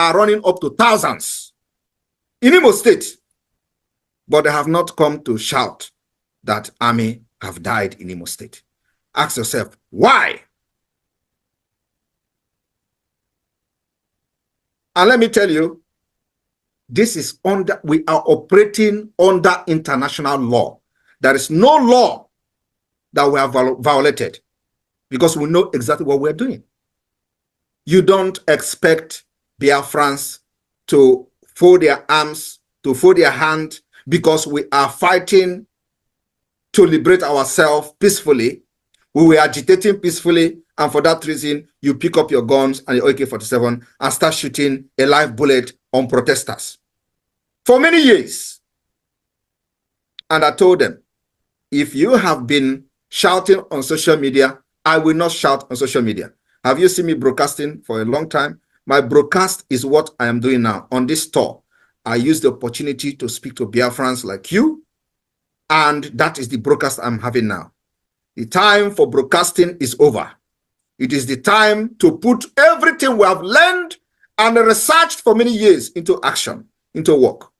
are running up to thousands in Imo State, but they have not come to shout that army have died in Imo State. Ask yourself, why? And let me tell you, this is we are operating under international law. There is no law that we have violated because we know exactly what we're doing. You don't expect Biafrans to fold their arms, to fold their hand, because we are fighting to liberate ourselves peacefully. We were agitating peacefully, and for that reason, you pick up your guns and your AK-47 and start shooting a live bullet on protesters. For many years. And I told them, if you have been shouting on social media, I will not shout on social media. Have you seen me broadcasting for a long time? My broadcast is what I am doing now. On this tour, I use the opportunity to speak to Biafrans like you, and that is the broadcast I'm having now. The time for broadcasting is over. It is the time to put everything we have learned and researched for many years into action, into work.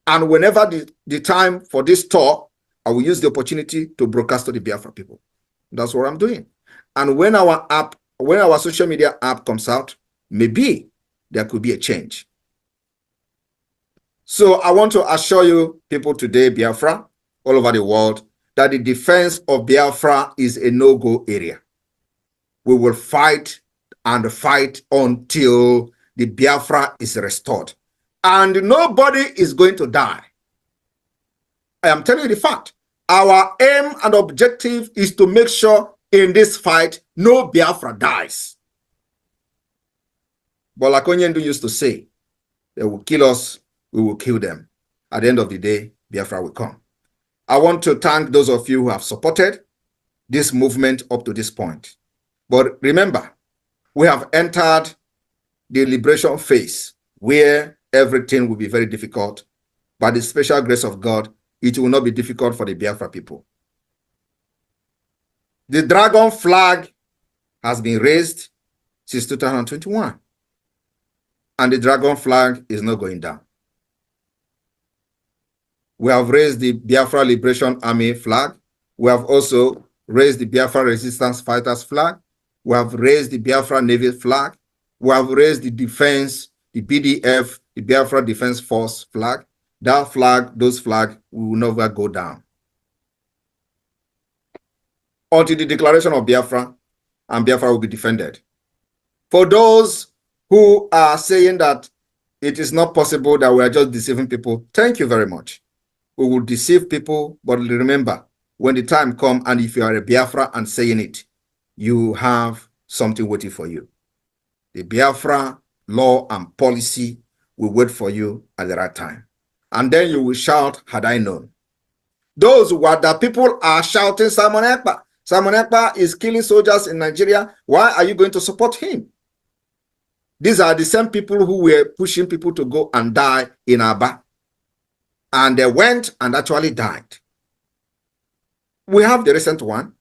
And whenever the time for this tour, I will use the opportunity to broadcast to the Biafra people. That's what I'm doing. And when our social media app comes out, maybe there could be a change. So I want to assure you people today, Biafra, all over the world, that the defense of Biafra is a no-go area. We will fight and fight until the Biafra is restored. And nobody is going to die. I am telling you the fact. Our aim and objective is to make sure in this fight, no Biafra dies. But like Onyendu used to say, they will kill us, we will kill them. At the end of the day, Biafra will come. I want to thank those of you who have supported this movement up to this point. But remember, we have entered the liberation phase where everything will be very difficult. By the special grace of God, it will not be difficult for the Biafra people. The dragon flag has been raised since 2021. And the dragon flag is not going down. We have raised the Biafra Liberation Army flag. We have also raised the Biafra Resistance Fighters flag. We have raised the Biafra Navy flag. We have raised the defense, the BDF, the Biafra Defense Force flag. That flag, those flags will never go down until the declaration of Biafra, and Biafra will be defended. For those who are saying that it is not possible, that we are just deceiving people, thank you very much. We will deceive people, but remember, when the time comes, and if you are a Biafra and saying it, you have something waiting for you. The Biafra law and policy will wait for you at the right time. And then you will shout, had I known. Those who are the people are shouting, Simon Epka. Simon Epka is killing soldiers in Nigeria. Why are you going to support him? These are the same people who were pushing people to go and die in Aba. And they went and actually died. We have the recent one.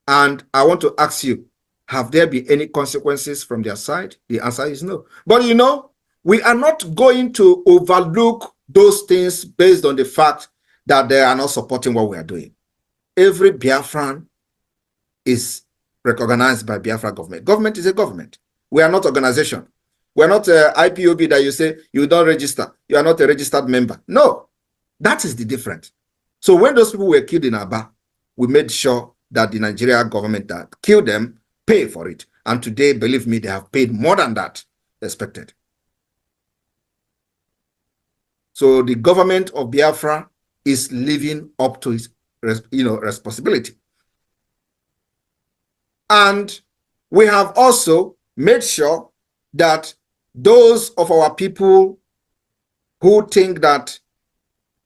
And I want to ask you, have there been any consequences from their side? The answer is no. But you know, we are not going to overlook those things based on the fact that they are not supporting what we are doing. Every Biafran is recognized by Biafra government. Government is a government. We are not organization. We are not IPOB that you say you don't register. You are not a registered member. No, that is the difference. So when those people were killed in Aba, we made sure that the Nigeria government that killed them pay for it. And today, believe me, they have paid more than that expected. So the government of Biafra is living up to its responsibility. And we have also made sure that those of our people who think that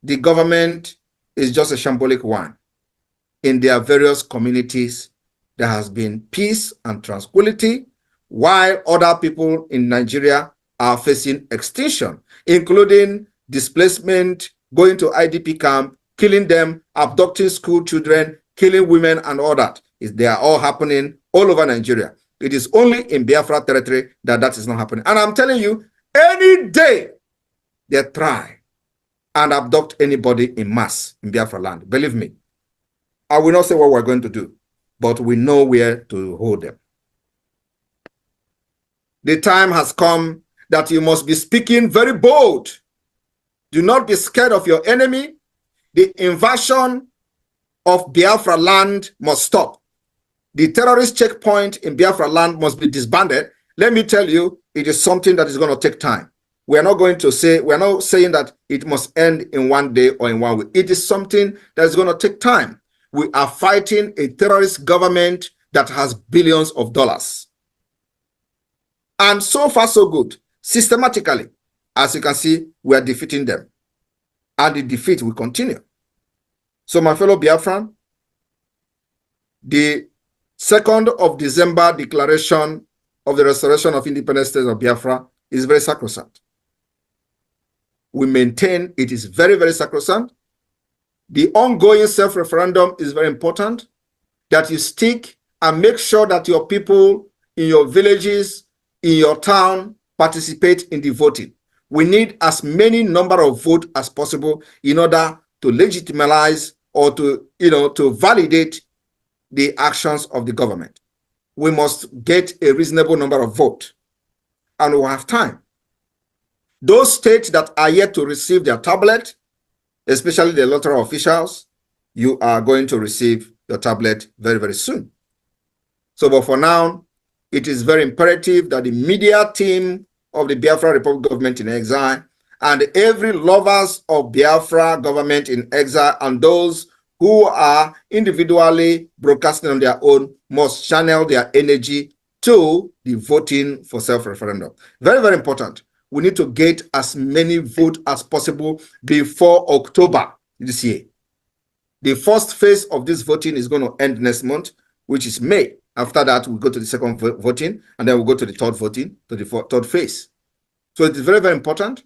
the government is just a shambolic one, in their various communities, there has been peace and tranquility, while other people in Nigeria are facing extinction, including displacement, going to IDP camp, killing them, abducting school children, killing women and all that. They are all happening all over Nigeria. It is only in Biafra territory that that is not happening. And I'm telling you, any day they try and abduct anybody in mass in Biafra land, believe me, I will not say what we're going to do, but we know where to hold them. The time has come that you must be speaking very bold. Do not be scared of your enemy. The invasion of Biafra land must stop. The terrorist checkpoint in Biafra land must be disbanded. Let me tell you, it is something that is going to take time. We are not saying that it must end in one day or in 1 week. It is something that is going to take time. We are fighting a terrorist government that has billions of dollars. And so far, so good. Systematically, as you can see, we are defeating them. And the defeat will continue. So, my fellow Biafran, the 2nd of December declaration of the restoration of independent state of Biafra is very sacrosanct. We maintain it is very, very sacrosanct. The ongoing self-referendum is very important, that you stick and make sure that your people in your villages, in your town, participate in the voting. We need as many number of votes as possible in order to legitimize or to validate the actions of the government. We must get a reasonable number of votes, and we'll have time. Those states that are yet to receive their tablet, especially the electoral officials, you are going to receive your tablet very, very soon. So, but for now, it is very imperative that the media team of the Biafra Republic government in exile and every lovers of Biafra government in exile and those who are individually broadcasting on their own must channel their energy to the voting for self-referendum. Very, very important. We need to get as many votes as possible before October this year. The first phase of this voting is going to end next month, which is May. After that, we'll go to the second voting, and then we'll go to the third voting, to the third phase. So it is very, very important.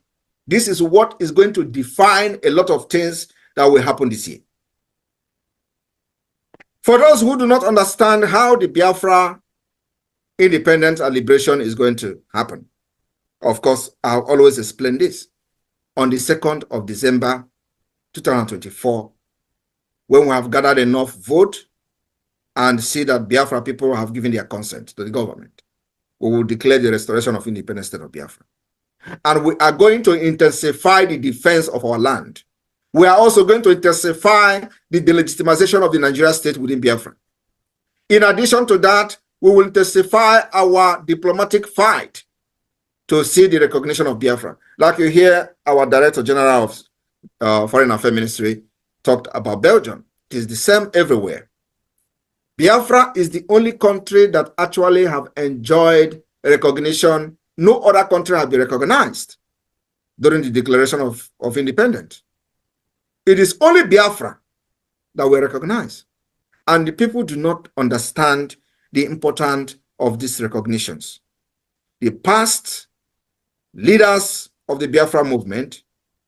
This is what is going to define a lot of things that will happen this year. For those who do not understand how the Biafra independence and liberation is going to happen, of course, I'll always explain this. On the 2nd of December, 2024, when we have gathered enough vote and see that Biafra people have given their consent to the government, we will declare the restoration of independent state of Biafra. And we are going to intensify the defense of our land. We are also going to intensify the delegitimization of the Nigerian state within Biafra. In addition to that, we will intensify our diplomatic fight to see the recognition of Biafra. Like you hear our Director General of Foreign Affairs Ministry talked about Belgium. It is the same everywhere. Biafra is the only country that actually have enjoyed recognition. No other country has been recognized during the declaration of independence. It is only Biafra that we recognize. And the people do not understand the importance of these recognitions. The past leaders of the Biafra movement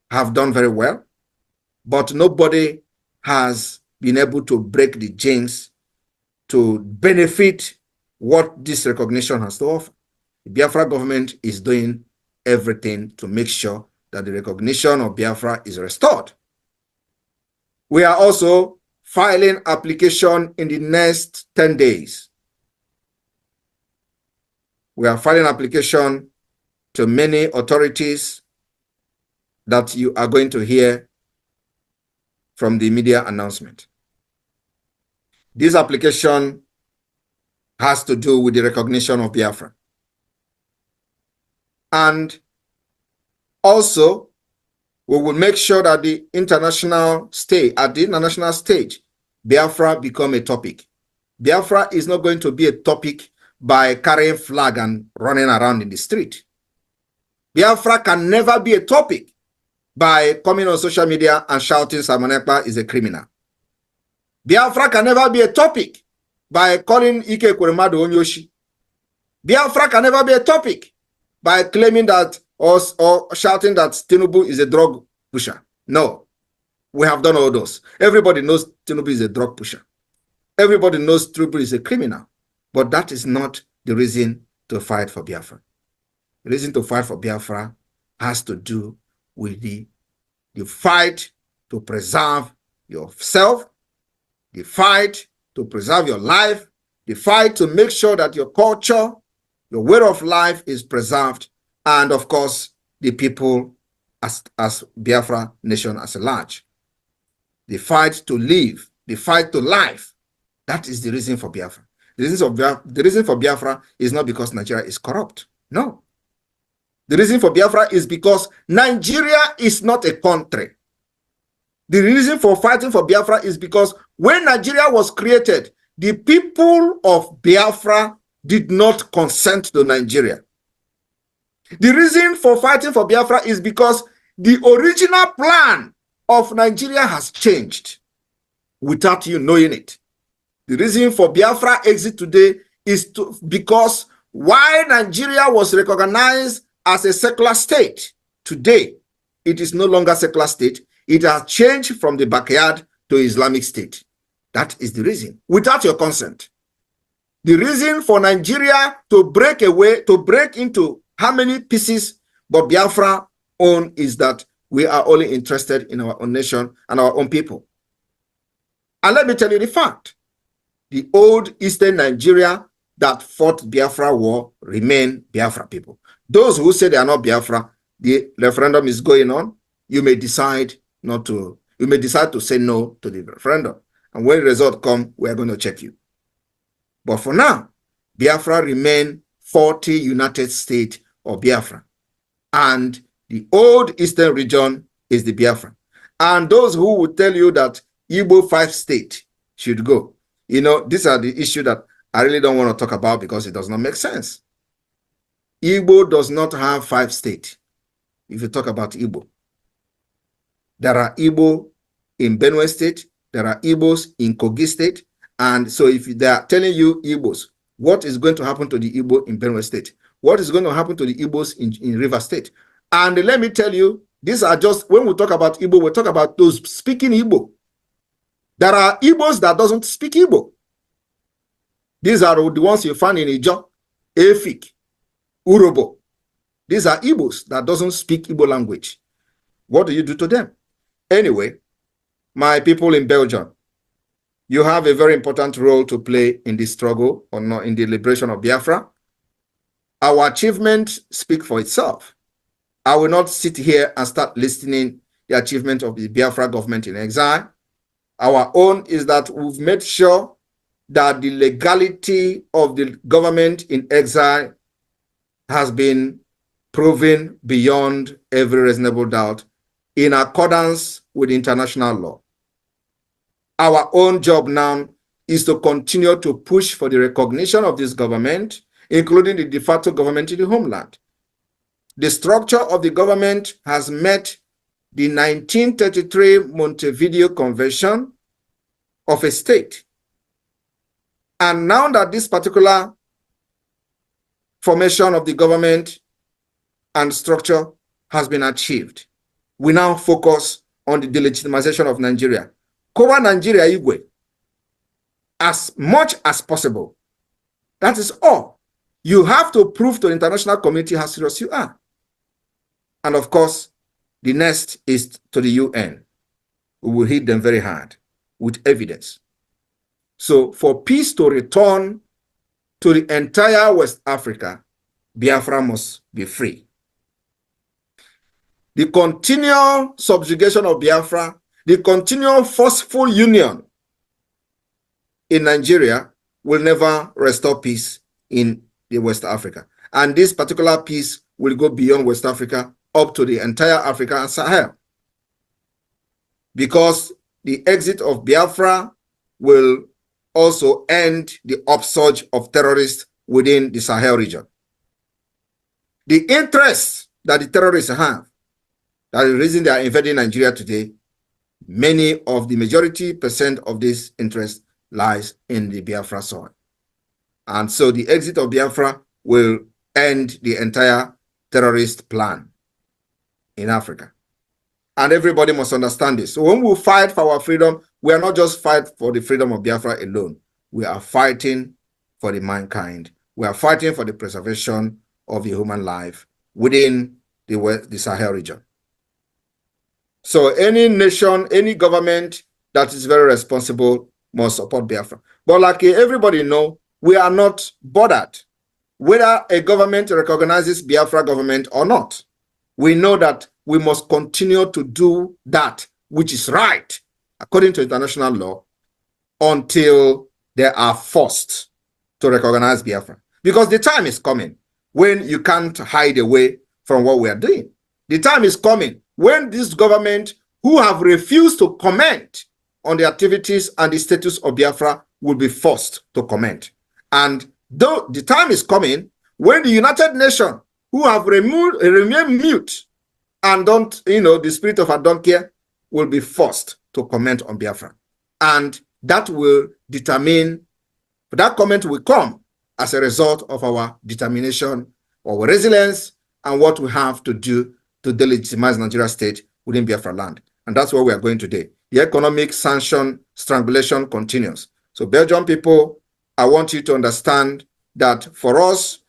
have done very well, but nobody has been able to break the chains to benefit what this recognition has to offer. The Biafra government is doing everything to make sure that the recognition of Biafra is restored. We are also filing application in the next 10 days. We are filing application to many authorities that you are going to hear from the media announcement. This application has to do with the recognition of Biafra. And also, we will make sure that the international stage, Biafra become a topic. Biafra is not going to be a topic by carrying flag and running around in the street. Biafra can never be a topic by coming on social media and shouting Simon Ekpa is a criminal. Biafra can never be a topic by calling Ike Kweremadu Onyoshi. Biafra can never be a topic by claiming that or shouting that Tinubu is a drug pusher. No, we have done all those. Everybody knows Tinubu is a drug pusher. Everybody knows Tinubu is a criminal. But that is not the reason to fight for Biafra. The reason to fight for Biafra has to do with the fight to preserve yourself, the fight to preserve your life, the fight to make sure that your culture, your way of life is preserved, and of course, the people as Biafra nation as a large. The fight to live, the fight to life. That is the reason for Biafra. The reason for Biafra is not because Nigeria is corrupt. No. The reason for Biafra is because Nigeria is not a country. The reason for fighting for Biafra is because when Nigeria was created, the people of Biafra did not consent to Nigeria. The reason for fighting for Biafra is because the original plan of Nigeria has changed without you knowing it. The reason for Biafra exit today is because while Nigeria was recognized as a secular state, today it is no longer secular state. It has changed from the backyard to Islamic State. That is the reason, without your consent. The reason for Nigeria to break away, to break into how many pieces but Biafra own is that we are only interested in our own nation and our own people. And let me tell you the fact. The old Eastern Nigeria that fought Biafra war remain Biafra people. Those who say they are not Biafra, the referendum is going on. You may decide to say no to the referendum. And when the result comes, we are going to check you. But for now, Biafra remain 40 United States of Biafra. And the old Eastern region is the Biafra. And those who would tell you that Igbo 5 state should go, you know, these are the issues that I really don't want to talk about because it does not make sense. Igbo does not have 5 states. If you talk about Igbo, there are Igbo in Benue State, there are Igbos in Kogi State, and so if they are telling you Igbos, what is going to happen to the Igbo in Benue State? What is going to happen to the Igbos in River State? And let me tell you, these are just, when we talk about Igbo, we talk about those speaking Igbo. There are Igbos that doesn't speak Igbo. These are the ones you find in Ijo, Efik, Urobo. These are Igbos that doesn't speak Igbo language. What do you do to them? Anyway, my people in Belgium, you have a very important role to play in this struggle or not in the liberation of Biafra. Our achievement speak for itself. I will not sit here and start listening the achievement of the Biafra government in exile. Our own is that we've made sure that the legality of the government in exile has been proven beyond every reasonable doubt in accordance with international law. Our own job now is to continue to push for the recognition of this government, including the de facto government in the homeland. The structure of the government has met the 1933 Montevideo Convention of a state. And now that this particular formation of the government and structure has been achieved, we now focus on the delegitimization of Nigeria. Cover Nigeria Igwe as much as possible. That is all. You have to prove to the international community how serious you are. And of course, the next is to the UN. We will hit them very hard with evidence. So for peace to return to the entire West Africa, Biafra must be free. The continual subjugation of Biafra, the continual forceful union in Nigeria will never restore peace in the West Africa. And this particular peace will go beyond West Africa up to the entire Africa and Sahel. Because the exit of Biafra will also end the upsurge of terrorists within the Sahel region. The interests that the terrorists have, that is the reason they are invading Nigeria today, many of the majority percent of this interest lies in the Biafra soil. And so the exit of Biafra will end the entire terrorist plan in Africa. And everybody must understand this. So when we fight for our freedom, we are not just fighting for the freedom of Biafra alone. We are fighting for the mankind We are fighting for the preservation of the human life within the Sahel region. So any nation, any government that is very responsible must support Biafra. But like everybody know, we are not bothered whether a government recognizes Biafra government or not. We know that we must continue to do that which is right according to international law until they are forced to recognize Biafra. Because the time is coming when you can't hide away from what we are doing. The time is coming when this government, who have refused to comment on the activities and the status of Biafra, will be forced to comment. And though the time is coming when the United Nations, who have remained mute and don't, the spirit of I don't care, will be forced to comment on Biafra. And that will determine, that comment will come as a result of our determination, our resilience, and what we have to do to delegitimize Nigeria state within Biafra land. And that's where we are going today. The economic sanction strangulation continues. So Belgian people, I want you to understand that for us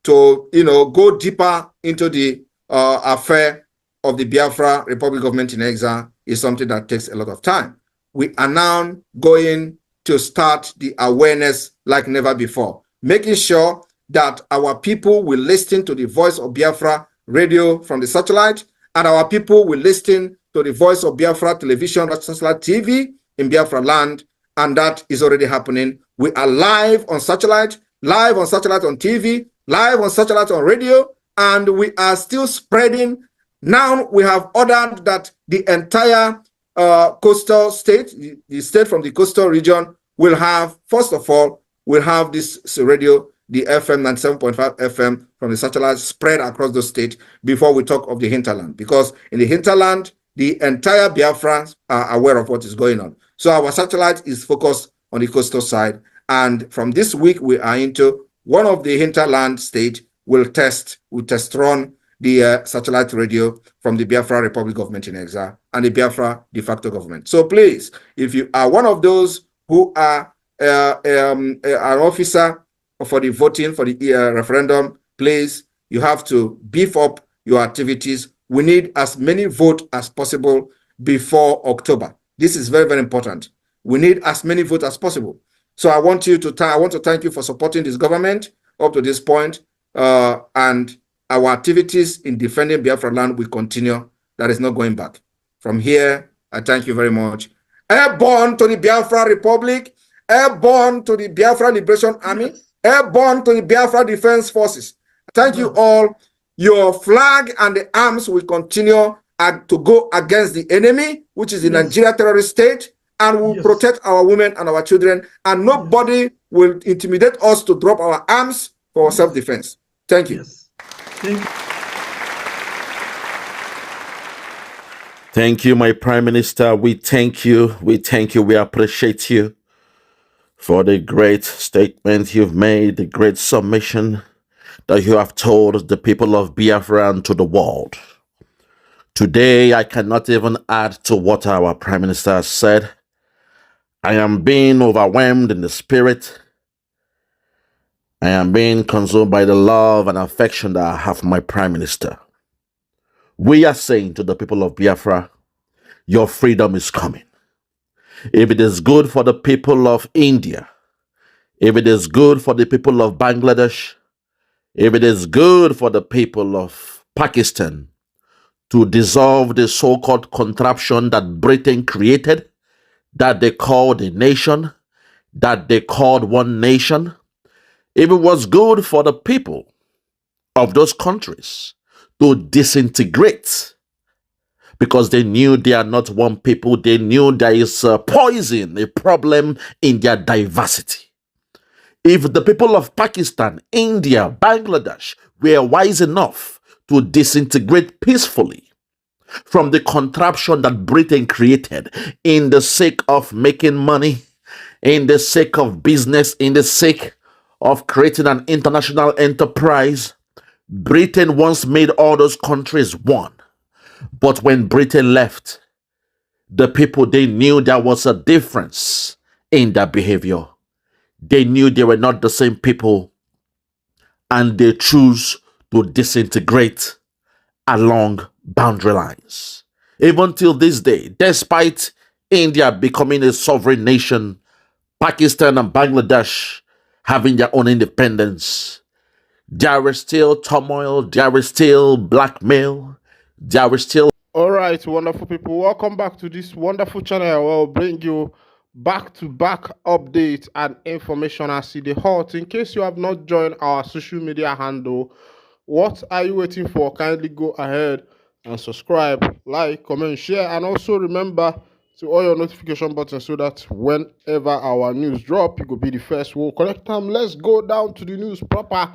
to, go deeper into the affair of the Biafra Republic government in exile is something that takes a lot of time. We are now going to start the awareness like never before, making sure that our people will listen to the voice of Biafra radio from the satellite, and our people will listen to the voice of Biafra television, satellite TV in Biafra land, and that is already happening. We are live on satellite on TV, live on satellite on radio, and we are still spreading. Now we have ordered that the entire coastal state, the state from the coastal region, will have, first of all, we'll have this radio, the FM 97.5 FM from the satellite spread across the state before we talk of the hinterland. Because in the hinterland, the entire Biafrans are aware of what is going on. So our satellite is focused on the coastal side. And from this week, we are into one of the hinterland state will test run the satellite radio from the Biafra Republic government in exile and the Biafra de facto government. So please, if you are one of those who are an officer for the voting for the referendum, please, you have to beef up your activities. We need as many votes as possible before October. This is very, very important. We need as many votes as possible. So I want to thank you for supporting this government up to this point, and our activities in defending Biafra land will continue. That is not going back. From here, I thank you very much. Airborne to the Biafra Republic, airborne to the Biafra Liberation Army, airborne to the Biafra Defense Forces. Thank you all. Your flag and the arms will continue to go against the enemy, which is the Nigeria terrorist state, and will protect our women and our children, and nobody will intimidate us to drop our arms for self-defense. Thank you. Thank you. Thank you, my Prime Minister. We thank you. We thank you. We appreciate you for the great statement you've made, the great submission that you have told the people of Biafra and to the world. Today, I cannot even add to what our Prime Minister has said. I am being overwhelmed in the spirit. I am being consumed by the love and affection that I have for my Prime Minister. We are saying to the people of Biafra, your freedom is coming. If it is good for the people of India, if it is good for the people of Bangladesh, if it is good for the people of Pakistan to dissolve the so-called contraption that Britain created, that they called a nation, that they called one nation, if it was good for the people of those countries to disintegrate because they knew they are not one people, they knew there is a poison, a problem in their diversity. If the people of Pakistan, India, Bangladesh were wise enough to disintegrate peacefully from the contraption that Britain created in the sake of making money, in the sake of business, in the sake of creating an international enterprise, Britain once made all those countries one. But when Britain left, the people, they knew there was a difference in their behavior. They knew they were not the same people and they choose to disintegrate along boundary lines. Even till this day, despite India becoming a sovereign nation, Pakistan and Bangladesh having their own independence, there is still turmoil, there is still blackmail, there is still. All right, wonderful people. Welcome back to this wonderful channel where we'll bring you back-to-back updates and information as see the hot. In case you have not joined our social media handle, what are you waiting for? Kindly go ahead and subscribe, like, comment, share, and also remember to all your notification buttons so that whenever our news drop, you will be the first. We'll collect them. Let's go down to the news proper.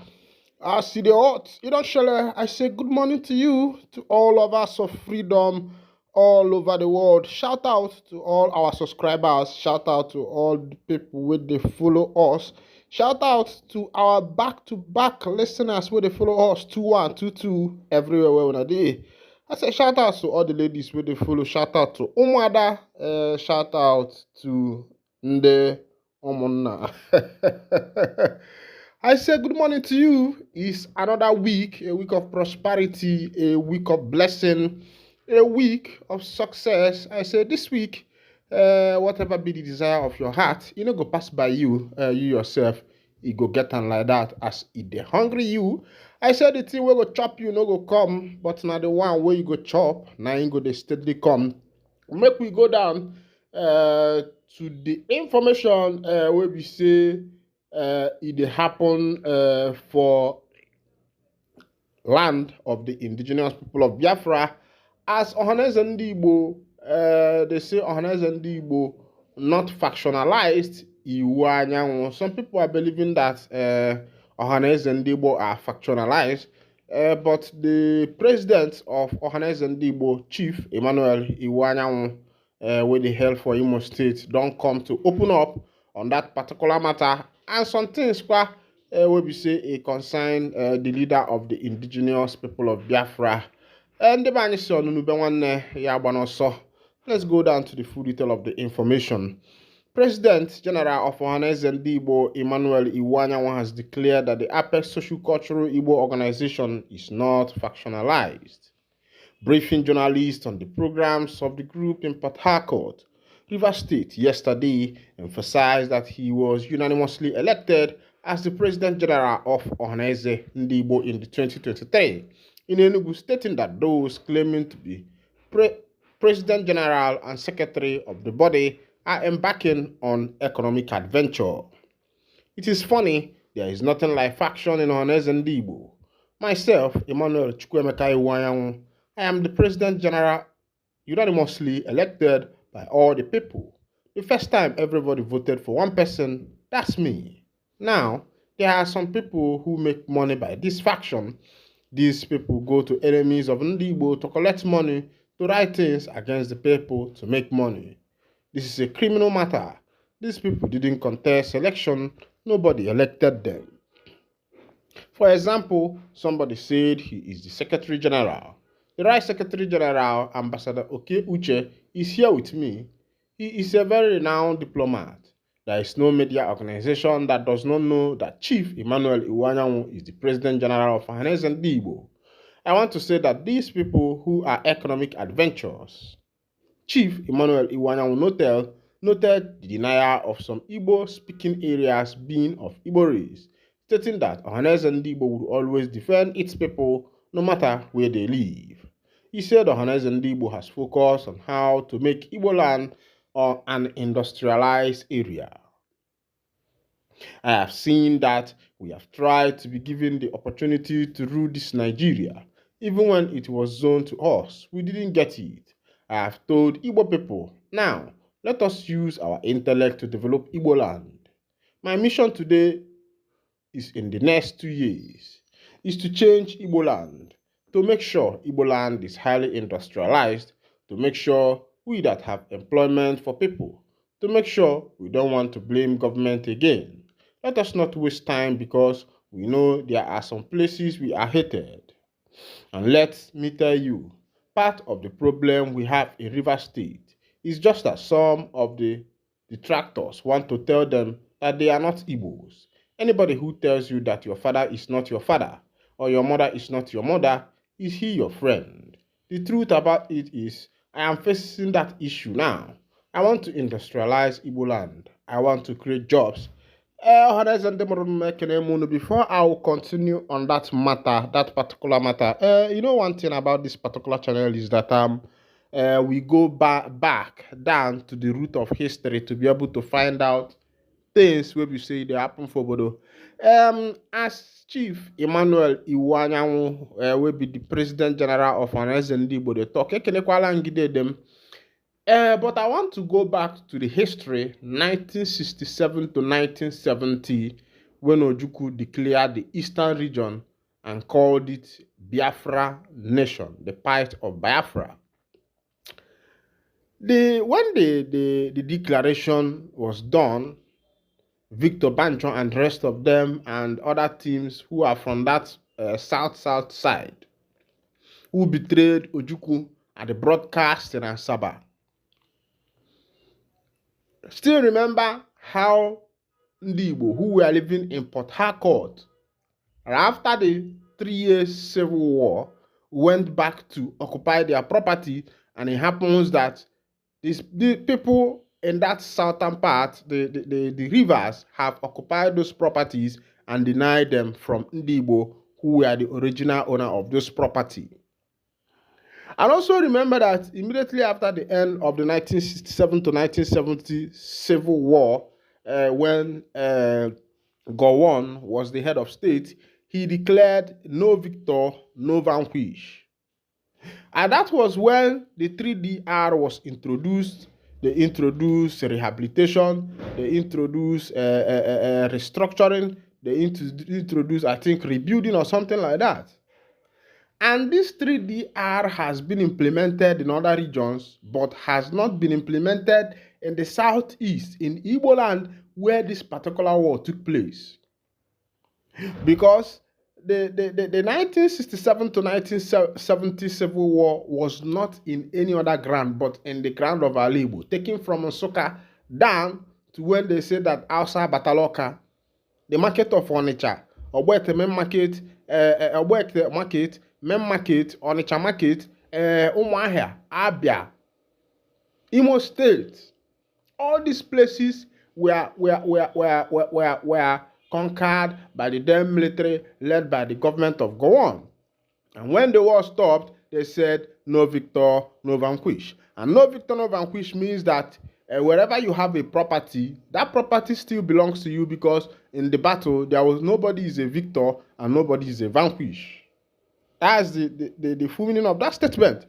I see the odds. You know, Shele, I say good morning to you, to all of us of freedom all over the world. Shout out to all our subscribers. Shout out to all the people where they follow us. Shout out to our back-to-back listeners where they follow us 2122 everywhere where we are. I say shout out to all the ladies where they follow. Shout out to Umada. Shout out to Nde Omona. I say good morning to you. It's another week, a week of prosperity, a week of blessing, a week of success. I say this week, whatever be the desire of your heart, you know, go pass by you, you yourself, you go get on like that as it dey hungry you. I said the thing where go chop you, no go come, but now the one where you go chop, now you go they steadily come. Make we go down to the information where we say it happen for land of the indigenous people of Biafra as ohanezendigbo. They say ohanezendigbo not factionalized. Some people are believing that ohanezendigbo are factionalized, but the president of ohanezendigbo, Chief Emmanuel Iwanyanwu, where they held for Imo State, don't come to open up on that particular matter. And some things where we say a concern the leader of the indigenous people of Biafra. And the let's go down to the full detail of the information. President General of Ohanezendigbo Emmanuel Iwanyanwu has declared that the Apex Socio-Cultural Igbo organization is not factionalized. Briefing journalists on the programs of the group in Port Harcourt, Rivers State, yesterday emphasized that he was unanimously elected as the President General of Ohanezendigbo in the 2023, in Enugu, stating that those claiming to be President General and Secretary of the body are embarking on economic adventure. It is funny, there is nothing like faction in Ohanezendigbo. Myself, Emmanuel Chukwuemeka Iwanyanwu, I am the President General unanimously elected by all the people. The first time everybody voted for one person, that's me. Now, there are some people who make money by this faction. These people go to enemies of Ndigbo to collect money, to write things against the people to make money. This is a criminal matter. These people didn't contest election. Nobody elected them. For example, somebody said he is the Secretary General. The Right Secretary General, Ambassador Oke Uche, is here with me. He is a very renowned diplomat. There is no media organization that does not know that Chief Emmanuel Iwanyanwu is the President General of Ohanezendigbo. I want to say that these people who are economic adventurers, Chief Emmanuel Iwanyanwu noted the denial of some Igbo-speaking areas being of Igbo race, stating that Ohanezendigbo would always defend its people no matter where they live. He said Ohanezendigbo has focused on how to make Igbo land an industrialized area. I have seen that we have tried to be given the opportunity to rule this Nigeria. Even when it was zoned to us, we didn't get it. I have told Igbo people, now, let us use our intellect to develop Igbo land. My mission today is in the next 2 years, is to change Igbo land, to make sure Igbo land is highly industrialized, to make sure we that have employment for people, to make sure we don't want to blame government again. Let us not waste time because we know there are some places we are hated. And let me tell you, part of the problem we have in Rivers State is just that some of the detractors want to tell them that they are not Igbos. Anybody who tells you that your father is not your father or your mother is not your mother, is he your friend? The truth about it is, I am facing that issue now. I want to industrialize Igbo land. I want to create jobs. Before I will continue on that matter, that particular matter, one thing about this particular channel is that we go back down to the root of history to be able to find out things wey be say dey happen for obodo. As Chief Emmanuel Iwuanyanwu wey be the President General of Ohanezendigbo dey talk, ekenekwala ngide dem. But I want to go back to the history 1967 to 1970 when Ojukwu declared the Eastern region and called it Biafra Nation, the part of Biafra. When the declaration was done, Victor Banjo and the rest of them and other teams who are from that south side who betrayed Ojukwu at the broadcast in Asaba. Still remember how Ndigbo who were living in Port Harcourt after the 3 years civil war went back to occupy their property, and it happens that the people in that southern part, the rivers, have occupied those properties and denied them from Ndigbo, who were the original owner of those property. And also remember that immediately after the end of the 1967 to 1970 civil war, when Gowon was the head of state, he declared no victor, no vanquish. And that was when the 3DR was introduced. They introduced rehabilitation, they introduced restructuring, they introduced, I think, rebuilding or something like that. And this 3DR has been implemented in other regions, but has not been implemented in the southeast, in Igbo land, where this particular war took place. Because the 1967 to 1970 civil war was not in any other ground, but in the ground of Alibo, taken from Nsukka down to when they say that outside Bataloka, the market of Onitsha, Ogbete main market, Ogbete market, main market, Onitsha market, Umuahia, Abia, Imo State, all these places were conquered by the then military led by the government of Gowon. And when the war stopped, they said no victor, no vanquish. And no victor, no vanquish means that wherever you have a property, that property still belongs to you, because in the battle, there was nobody is a victor and nobody is a vanquish. That's the full meaning of that statement.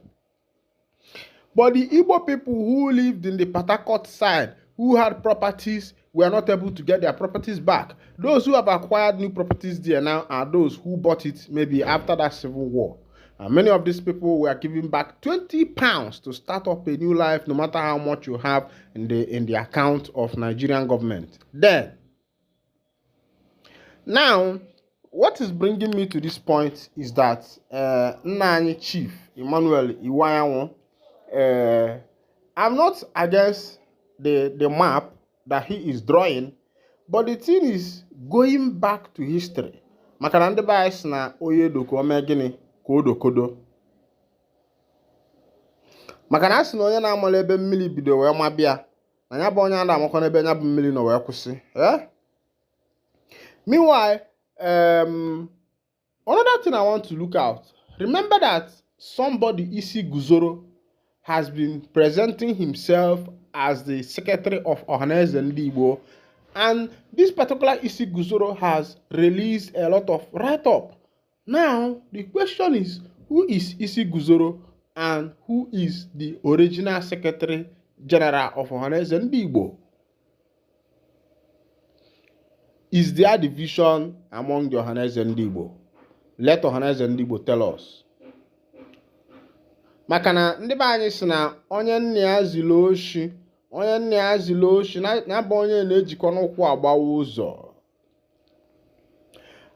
But the Igbo people who lived in the Port Harcourt side, who had properties, were not able to get their properties back. Those who have acquired new properties there now are those who bought it maybe after that civil war. And many of these people were giving back £20 to start up a new life, no matter how much you have in the account of Nigerian government. Then, now, what is bringing me to this point is that Nnanyi Chief Emmanuel Iwuanyanwu, I'm not against the map that he is drawing, but the thing is going back to history. Maka ndị ba anyị na onye doko ome gịnị ka o dokodo. Maka na asị na onye na-amala ebe mmiri bido wee mabịa, na ya bụ onye a na-amakwa n'ebe nya bụ mmiri nọ wee kwụsị. Meanwhile, another thing I want to look out. Remember that somebody, Isi Guzoro, has been presenting himself as the secretary of Ohanezendigbo, and this particular Isi Guzoro has released a lot of write-up. Now, the question is, who is Isi Guzoro and who is the original secretary general of Ohanezendigbo? Is there division among the Ohanezendigbo? Let Ohanezendigbo tell us. Maka na ndị be anyị si na onye nne ya zili oshi na bụ onye na-ejikọ n'ụkwụ agbawa ụzọ.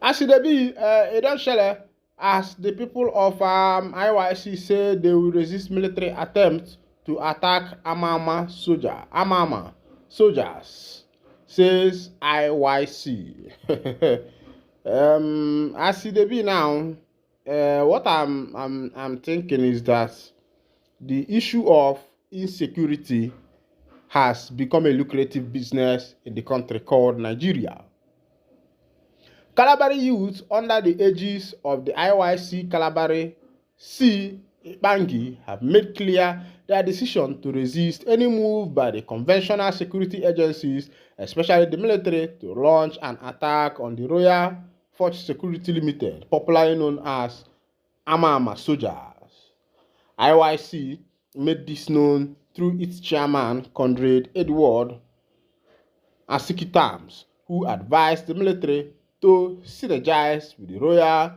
As it be, it don't shele, as the people of IYC say they will resist military attempts to attack Amama soldiers. says IYC. As it be now, what I'm thinking is that the issue of insecurity has become a lucrative business in the country called Nigeria. Calabari youth under the aegis of the IYC Calabari C. Bangi have made clear their decision to resist any move by the conventional security agencies, especially the military, to launch an attack on the Royal Force Security Limited, popularly known as Ama soldiers. IYC made this known through its chairman, Conrad Edward Asikitams, who advised the military to synergize with the Royal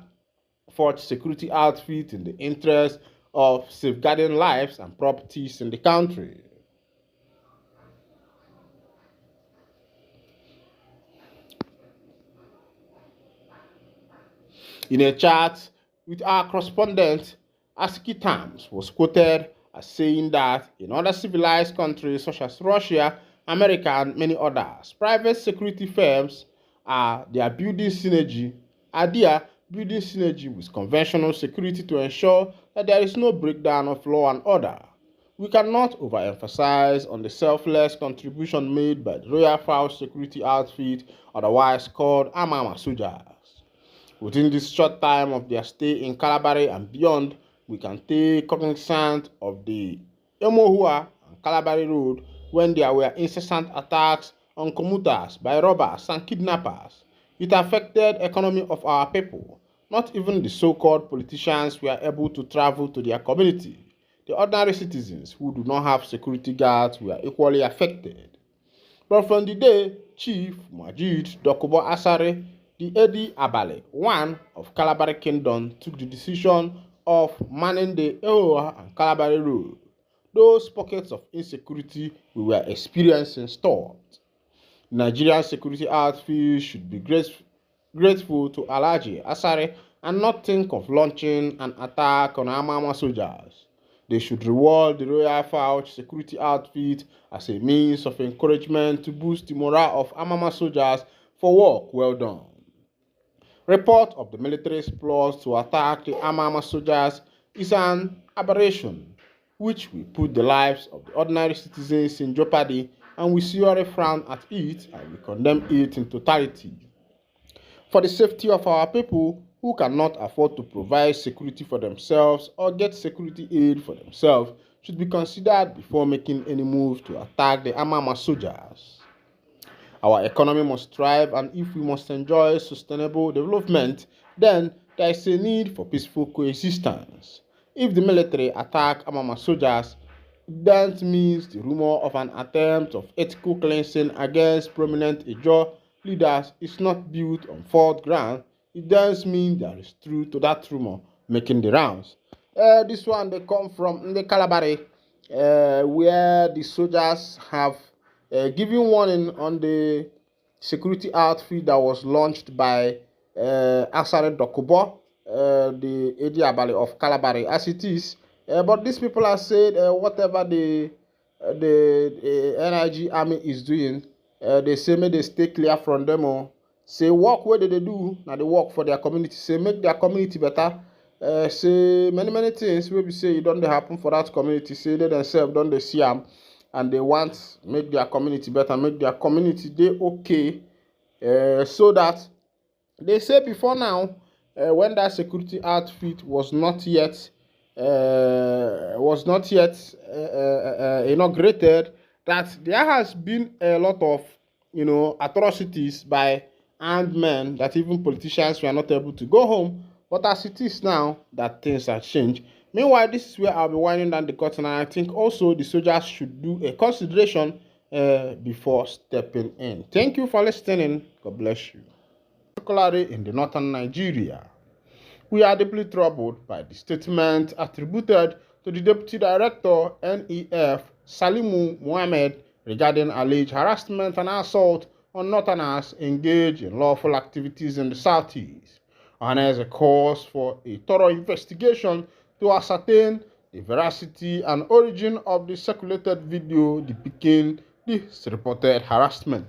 Force Security Outfit in the interest of safeguarding lives and properties in the country. In a chat with our correspondent, Asiki Times was quoted as saying that in other civilized countries such as Russia, America, and many others, private security firms they are building synergy with conventional security to ensure that there is no breakdown of law and order. We cannot overemphasize on the selfless contribution made by the Royal Force Security Outfit, otherwise called Amama soldiers. Within this short time of their stay in Calabari and beyond, we can take cognizance of the Emohua and Calabari Road when there were incessant attacks on commuters by robbers and kidnappers. It affected the economy of our people. Not even the so-called politicians were able to travel to their community. The ordinary citizens who do not have security guards were equally affected. But from the day Chief Majid Dokubo Asari, the Edi Abale, one of Calabari Kingdom, took the decision of manning the Ehoa and Calabari Road, those pockets of insecurity we were experiencing stopped. The Nigerian security outfit should be grateful to Alhaji Asari and not think of launching an attack on Amama soldiers. They should reward the Royal Force Security Outfit as a means of encouragement to boost the morale of Amama soldiers for work well done. Report of the military's plots to attack the Amama soldiers is an aberration, which will put the lives of the ordinary citizens in jeopardy, and we seriously frown at it and we condemn it in totality. For the safety of our people who cannot afford to provide security for themselves or get security aid for themselves should be considered before making any move to attack the Amama soldiers. Our economy must thrive, and if we must enjoy sustainable development, then there is a need for peaceful coexistence. If the military attack Amama soldiers, that means the rumor of an attempt of ethical cleansing against prominent Ijaw leaders is not built on false ground. It does mean there is truth to that rumor making the rounds. This one they come from the Calabari, where the soldiers have giving warning on the security outfit that was launched by Asari Dokubo, the Edi Abale of Calabari, as it is. But these people have said whatever the NIG army is doing, they say make they stay clear from them. Or say work where they do, now they work for their community. Say make their community better. Say many things wey be say e don dey happen for that community. Say they themselves don dey see am, and they want make their community better, make their community dey okay, so that they say before now, when that security outfit was not yet inaugurated, that there has been a lot of atrocities by armed men that even politicians were not able to go home. But as it is now, that things have changed. Meanwhile, this is where I'll be winding down the curtain, and I think also the soldiers should do a consideration before stepping in. Thank you for listening. God bless you. Particularly in the northern Nigeria, we are deeply troubled by the statement attributed to the Deputy Director NEF Salimu Mohammed regarding alleged harassment and assault on northerners engaged in lawful activities in the southeast, and as a cause for a thorough investigation to ascertain the veracity and origin of the circulated video depicting this reported harassment.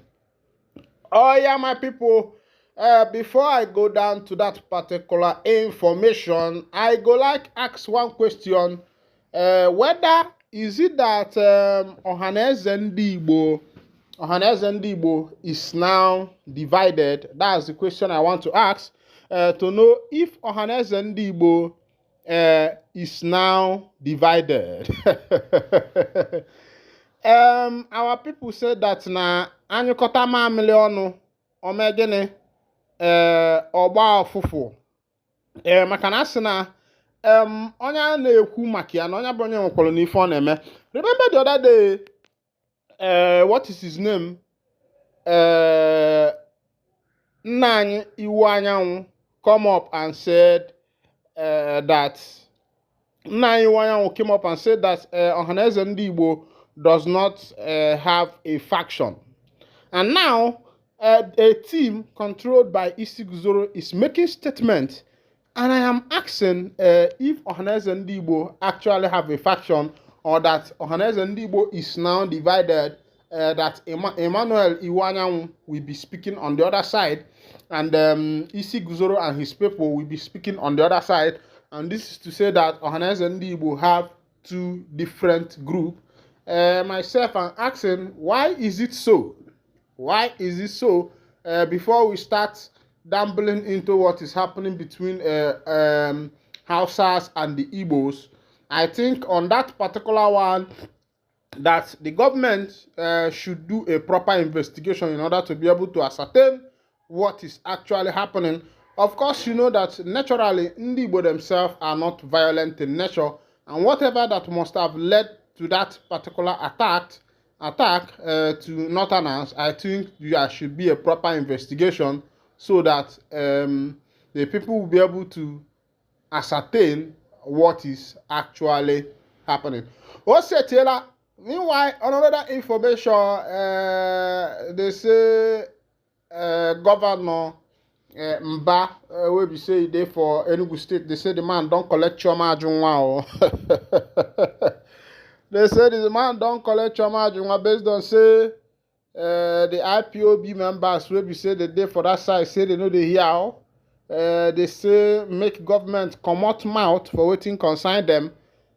Oh yeah, my people. Before I go down to that particular information, I go like ask one question. Whether is it that Ohanezendigbo is now divided? That's the question I want to ask. To know if Ohanezendigbo is now divided. Our people said that na anyụkọta mamịlị ọnụ omegịnị ọgba ọfụfụ maka na asị na onye a na-ekwu maka ya na onye bụ onye nwekwara n'ife ọ na-eme. Remember the other day, what is his name, nna anyị Iwu Anyanwụ come up and said that nna anyị Iwu Anyanwụ came up and said that Ohanezendigbo does not have a faction. And now, a team controlled by Isiguzoro is making statements, and I am asking if Ohanezendigbo actually have a faction, or that Ohanezendigbo is now divided, that Emmanuel Iwu Anyanwụ will be speaking on the other side, and Isiguzoro and his people will be speaking on the other side. And this is to say that Ohanezendigbo have two different groups. Myself, I'm asking, why is it so? Why is it so? Before we start dabbling into what is happening between Hausas and the Igbos, I think on that particular one, that the government should do a proper investigation in order to be able to ascertain what is actually happening. Of course, you know that naturally, Ndi Igbo themselves are not violent in nature, and whatever that must have led to that particular attack to Northerners, I think there should be a proper investigation so that the people will be able to ascertain what is actually happening. Also, Taylor, meanwhile, another information, they say Governor Mba, where we say they for Enugu State, they say the man don't collect your margin. Wow. They said the man don't collect your margin based on say the IPOB members will be say the day for that side say they know they hear. They say make government come out mouth for waiting consign them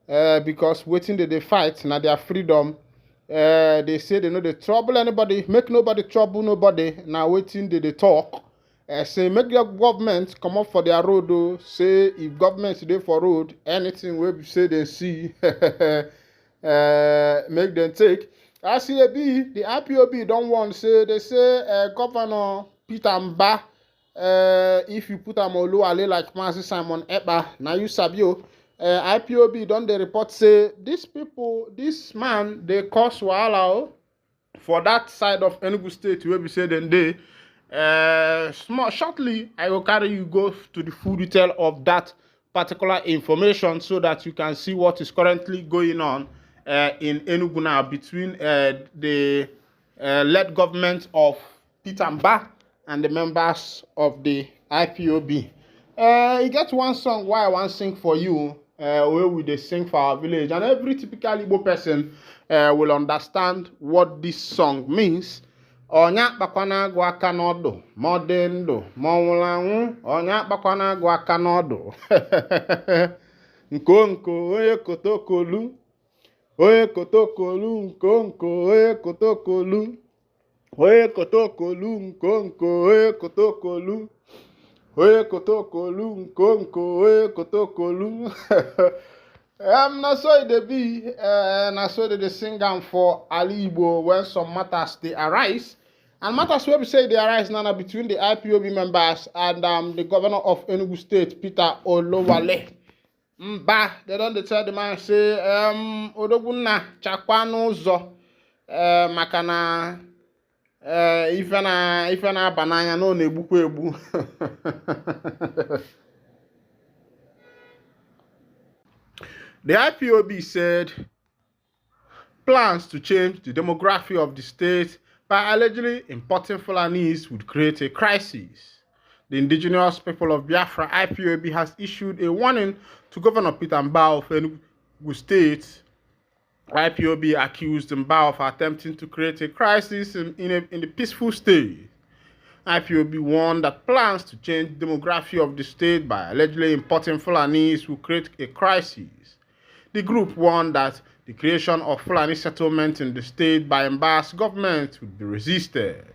because waiting they fight now their freedom. They say they know they trouble anybody, make nobody trouble nobody. Now waiting they talk. Say make your government come up for their road. Though. Say if government today for road, anything we say they see. Make them take. As the IPOB don't want say they say Governor Peter Mba, if you put Amoluwale like Mazi Simon Epka, now you sabio. IPOB don't they report say these people, this man they cause wahala for that side of Enugu State where we say then they shortly I will carry you go to the full detail of that particular information so that you can see what is currently going on in Enugu now between the led government of Peter Mba and the members of the IPOB. You get one song why I want to sing for you, where we they sing for our village, and every typical Igbo person will understand what this song means. Onya kpakwana agụ aka n'ọdụ ma ọ dị ndụ ma ọ nwụrụ anwụ. Onya kpakwana agụ aka n'ọdụ nko onye kotokolu. Oye kotokolu nko oye kotokolu. Oye kotokolu nko oye kotokolu. Oye kotokolu nko oye kotokolu. Na so it be, na so they sing am for Ali Igbo when some matters they arise. And matters where we say they arise now between the IPOB members and the governor of Enugu State, Peter Olowale. Mba, they don't tell the man say Odogunna chakwa n'ụzọ maka na ife na bananya no na-egbukwa egbu. The IPOB said plans to change the demography of the state by allegedly importing Fulanis would create a crisis. The indigenous people of Biafra, IPOB, has issued a warning to Governor Peter Mba of Enugu State. IPOB accused Mba of attempting to create a crisis in the peaceful state. IPOB warned that plans to change the demography of the state by allegedly importing Fulanis will create a crisis. The group warned that the creation of Fulani settlements in the state by embarrassed government would be resisted.